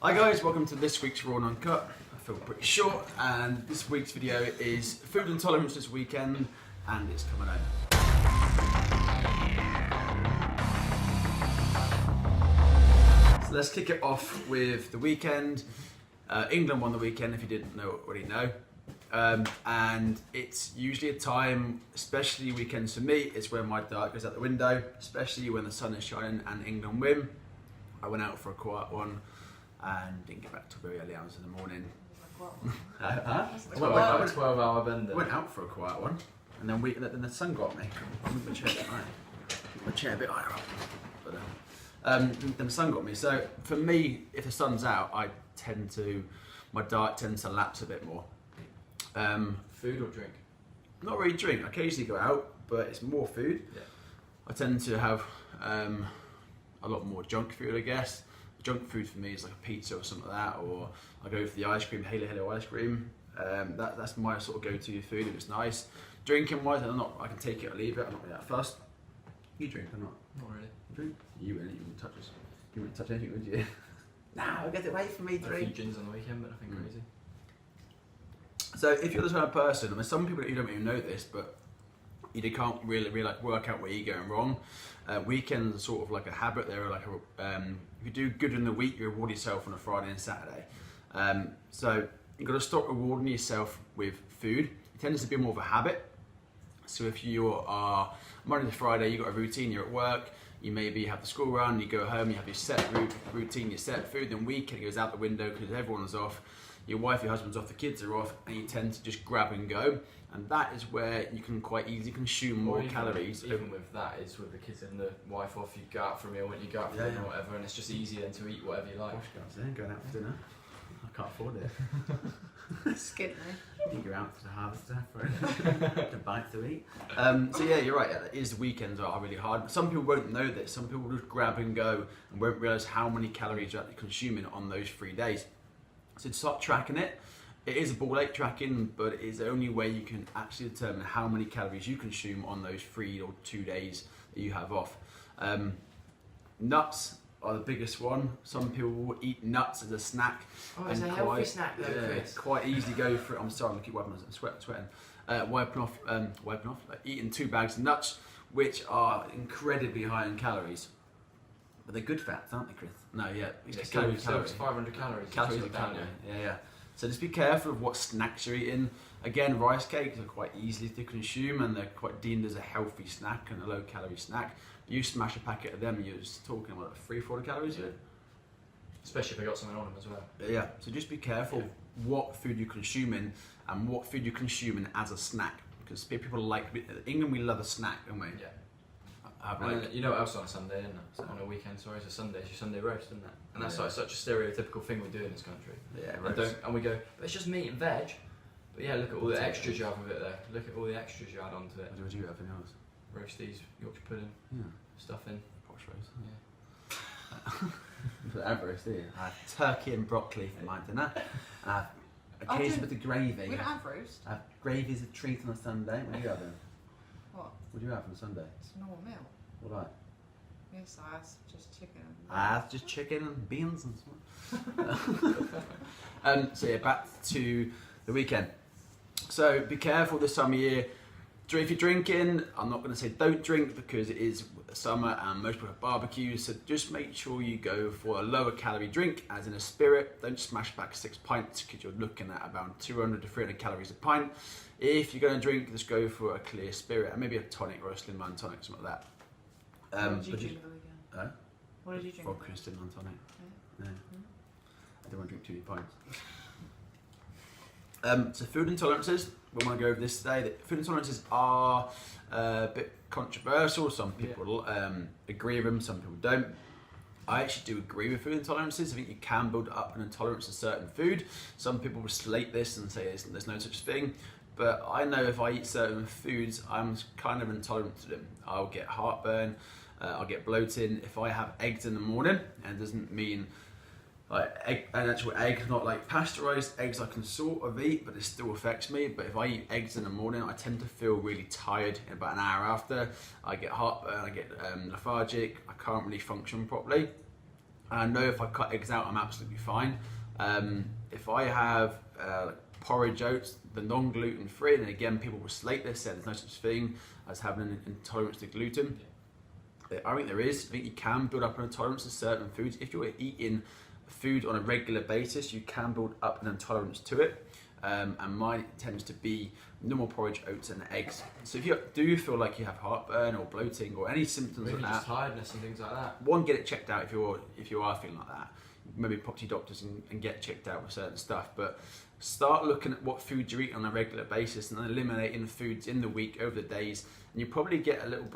Hi guys, welcome to this week's Raw and Uncut. I feel pretty short, and this week's video is food intolerance this weekend, and it's coming home. So let's kick it off with the weekend. England won the weekend, if you didn't already know. And it's usually a time, especially weekends for me, it's when my diet goes out the window, especially when the sun is shining and England win. I went out for a quiet one and didn't get back till very early hours in the morning. A 12-hour bender. Went out for a quiet one, and then the sun got me. I moved my chair a bit higher up. But, then the sun got me. So for me, if the sun's out, my diet tends to lapse a bit more. Food or drink? Not really drink. I occasionally go out, but it's more food. Yeah. I tend to have a lot more junk food, I guess. Junk food for me is like a pizza or something like that, or I go for the ice cream, Halo ice cream. That's my sort of go-to food if it's nice. Drinking wise, I can take it or leave it. I'm not really that fussed. You drink or not? Not really. You drink? You wouldn't touch us. You wouldn't touch anything, would you? Nah, get away from me, drink. A few gins on the weekend, but nothing crazy. So if you're the kind of person, I mean, some people you don't even know this, but you can't really like work out where you're going wrong. Weekends are sort of like a habit. They're like if you do good in the week, you reward yourself on a Friday and Saturday. So you've got to stop rewarding yourself with food. It tends to be more of a habit. So if you are Monday to Friday, you've got a routine, you're at work, you maybe have the school run, you go home, you have your set routine, your set food, then weekend goes out the window because everyone's off. Your wife, your husband's off, the kids are off, and you tend to just grab and go. And that is where you can quite easily consume more calories. Even with that, is with the kids and the wife off, you go out for a meal, when you go out for dinner or whatever, and it's just easier than to eat whatever you like. Going out for dinner. I can't afford it. It's good though. You go out to the harvester for a bite to eat. So yeah, you're right. Yeah, it is, the weekends are really hard. Some people won't know this. Some people just grab and go and won't realise how many calories you're actually consuming on those 3 days. So to start tracking it, it is a ball ache tracking, but it is the only way you can actually determine how many calories you consume on those 3 or 2 days that you have off. Nuts are the biggest one. Some people will eat nuts as a snack. Oh, it's a healthy snack though, Chris. Quite easily go for it. I'm sorry, I'm keep wiping myself, sweating. Wiping off, like eating 2 bags of nuts, which are incredibly high in calories. But they're good fats, aren't they, Chris? No, yeah. It's calories. 500 calories. Calories a calorie. Yeah. So just be careful of what snacks you're eating. Again, rice cakes are quite easy to consume, and they're quite deemed as a healthy snack and a low-calorie snack. You smash a packet of them, you're just talking about 300-400 calories. Yeah. Especially if they got something on them as well. Yeah. So just be careful what food you're consuming and what food you're consuming as a snack, because people like England. We love a snack, don't we? Yeah. You know what else on a Sunday, isn't it? On a weekend, sorry, it's a Sunday. It's your Sunday roast, isn't it? And that's like such a stereotypical thing we do in this country. Yeah, and we go, but it's just meat and veg. But yeah, look at all the extras you have with it there. Look at all the extras you add onto it. What do you have in yours? Roasties, Yorkshire pudding, stuffing. Posh roast. Yeah. For Everest, do you? I have turkey and broccoli for my dinner. I have occasionally with the gravy. We don't have roast. I have gravy as a treat on a Sunday. What do you have then? What do you have on a Sunday? It's a normal meal. What like? Yes, I have just chicken. I have just chicken and beans and so. So yeah, back to the weekend. So be careful this time of year. If you're drinking, I'm not going to say don't drink because it is summer and most people have barbecues. So just make sure you go for a lower calorie drink, as in a spirit. Don't smash back 6 pints because you're looking at about 200 to 300 calories a pint. If you're going to drink, just go for a clear spirit and maybe a tonic or a slim line tonic, something like that. What did you drink the weekend? What did you drink? Vodka slim line tonic. Yeah. I don't want to drink too many pints. So food intolerances, we want to go over this today. That food intolerances are a bit controversial. Some people agree with them, some people don't. I actually do agree with food intolerances. I think you can build up an intolerance to certain food. Some people will slate this and say there's no such thing. But I know if I eat certain foods, I'm kind of intolerant to them. I'll get heartburn, I'll get bloating. If I have eggs in the morning, and it doesn't mean like an actual egg, not like pasteurized eggs I can sort of eat, but it still affects me. But if I eat eggs in the morning, I tend to feel really tired in about an hour after. I get heartburn, I get lethargic, I can't really function properly. And I know if I cut eggs out, I'm absolutely fine. If I have porridge oats, the non-gluten free, and again, people will slate this, say there's no such thing as having an intolerance to gluten. I think there is. I think you can build up an intolerance to certain foods. If you're eating food on a regular basis, you can build up an intolerance to it. And mine tends to be normal porridge, oats, and eggs. So if you do feel like you have heartburn or bloating or any symptoms like that, tiredness and things like that, one, get it checked out if you are feeling like that. Maybe pop to your doctors and get checked out with certain stuff. But start looking at what foods you're eating on a regular basis and then eliminating foods in the week over the days. And you probably get a little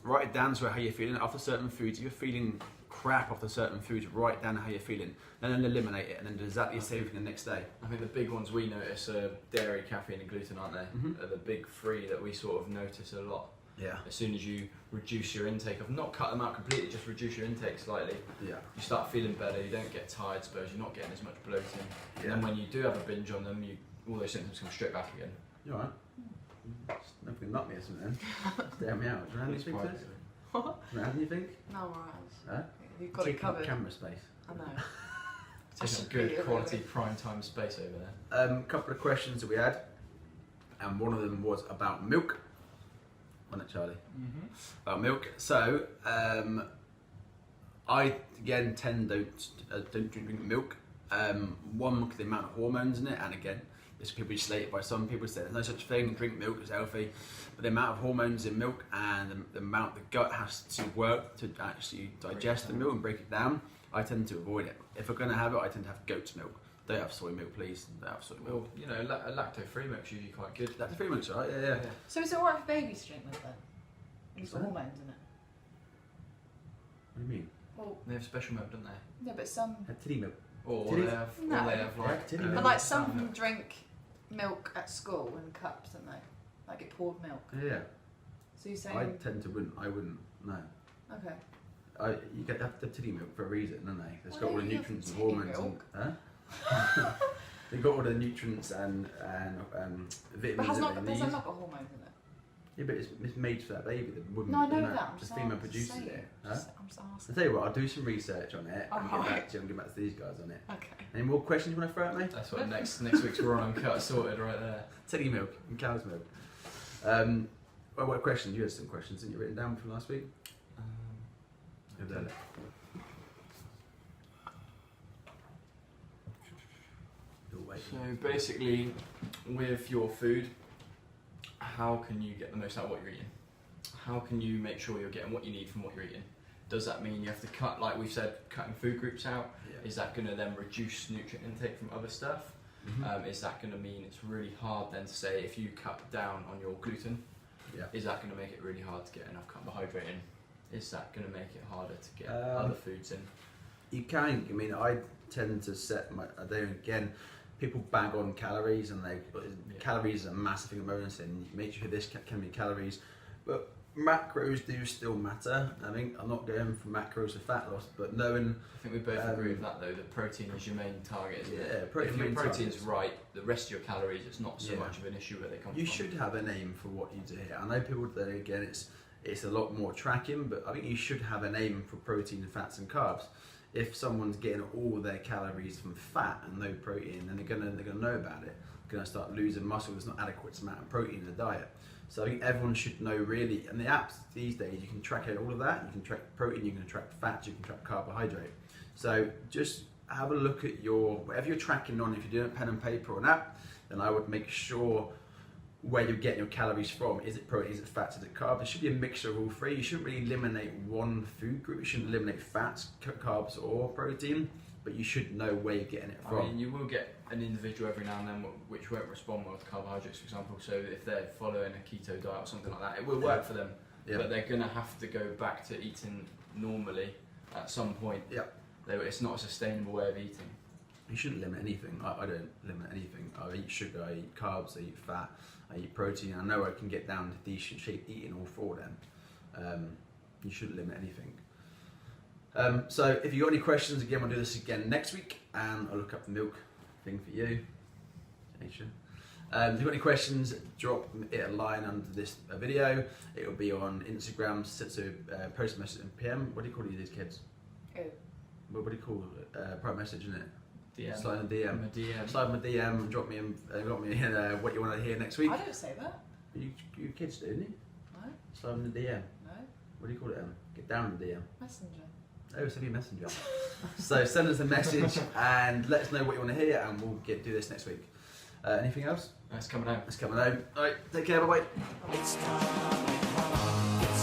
write it down to how you're feeling after certain foods. If you're feeling crap after certain foods, write down how you're feeling, and then eliminate it, and then do exactly the same thing the next day. I think the big ones we notice are dairy, caffeine, and gluten, aren't they? Mm-hmm. Are the big three that we sort of notice a lot. Yeah. As soon as you reduce your intake of, not cut them out completely, just reduce your intake slightly, Yeah. you start feeling better, you don't get tired, suppose, you're not getting as much bloating. Yeah. And then when you do have a binge on them, all those symptoms come straight back again. You alright? Nothing nut me or something then. Stare me out. Do you know anything to this? What? Do you know anything? No, right. Huh? You've got it Taking up covered. camera space. I know. Take some good quality prime time space over there. A couple of questions that we had, and one of them was about milk. Wasn't it, Charlie? Mm-hmm. About milk. So, I again don't drink milk. One, because the amount of hormones in it, and again, this could be slated by some people say there's no such thing. Drink milk, it's healthy. But the amount of hormones in milk and the amount the gut has to work to actually digest the milk and break it down, I tend to avoid it. If I'm going to have it, I tend to have goat's milk. Don't have soy milk, please. Don't have soy milk. Well, you know, a lacto-free milk's usually quite good. That's free milk's right, yeah. So is it alright for babies to drink milk then? It's got Sorry? hormones in it. What do you mean? Well, They have special milk, don't they? yeah, but some. Titty milk. Or Titties? they have, No. or they have like. Titty But milk. like some of them drink milk at school in cups, don't they? Like it poured milk. Yeah. So you're saying. I tend to wouldn't. I wouldn't. No. Okay. You get have the titty milk for a reason, don't they? It's Well, got all the you have nutrients and titty hormones. milk. And, huh? They've got all the nutrients and vitamins But has that not, they there's need. not got hormones in it. Yeah, but it's made for that baby. The woman, No, I know you that. I'm the just female just produces saying. it. Huh? I'm just I'll asking. tell you what. I'll do some research on it and get Alright. back to you and get back to these guys on it. Okay. Any more questions you want to throw at me? That's what next week's Raw and Uncut sorted right there. Titty milk and cow's milk. Well, what questions? You had some questions that you written down from last week. Um, Over there. You're waiting. So basically, with your food, how can you get the most out of what you're eating? How can you make sure you're getting what you need from what you're eating? Does that mean you have to cut, like we've said, cutting food groups out? Yeah. Is that going to then reduce nutrient intake from other stuff? Mhm. Is that going to mean it's really hard then to say if you cut down on your gluten, Yeah. is that going to make it really hard to get enough carbohydrate in? Is that going to make it harder to get Um, other foods in? You can. I mean, I tend to set my. I don't again. People bag on calories, and calories are a massive thing at the moment. And you make sure this can be calories, but macros do still matter. I think I'm not going for macros for fat loss, but knowing I think we both agree with that though, that protein is your main target, isn't it? protein If your main protein's target. right, the rest of your calories, it's not so Yeah. much of an issue where they come You from. should have an aim for what you do here. I know people that again, it's a lot more tracking, but I think you should have an aim for protein, fats, and carbs. If someone's getting all their calories from fat and no protein, then they're gonna know about it. They're gonna start losing muscle. There's not adequate amount of protein in the diet. So I think everyone should know really. And the apps these days, you can track out all of that. You can track protein, you can track fats, you can track carbohydrate. So just have a look at whatever you're tracking on. If you're doing it pen and paper or an app, then I would make sure where you're getting your calories from. Is it protein, is it fats, is it carbs? It should be a mixture of all three. You shouldn't really eliminate one food group. You shouldn't eliminate fats, carbs or protein, but you should know where you're getting it I from. mean, you will get an individual every now and then which won't respond well to carbohydrates, for example. So if they're following a keto diet or something like that, it will work for them. Yeah. But they're going to have to go back to eating normally at some point. Yeah. It's not a sustainable way of eating. You shouldn't limit anything. I don't limit anything. I eat sugar, I eat carbs, I eat fat, I eat protein. I know I can get down to decent shape eating all four of them. You shouldn't limit anything. So if you've got any questions, again, we'll do this again next week, and I'll look up the milk thing for you. Aisha. If you've got any questions, drop it a line under this video. It will be on Instagram, so post a message in PM. What do you call these kids? Oh. what do you call it? Private message, isn't it? DM. Slide in a DM. A DM. Slide in a DM. Drop me in what you want to hear next week. I don't say that. You kids do, didn't you? No, Slide in the DM. no. What do you call it? Get down in the DM. Messenger. Oh, send me a messenger. So send us a message and let us know what you want to hear, and we'll do this next week. Anything else? That's coming out. It's coming home. All right, take care. Bye bye. It's coming home. It's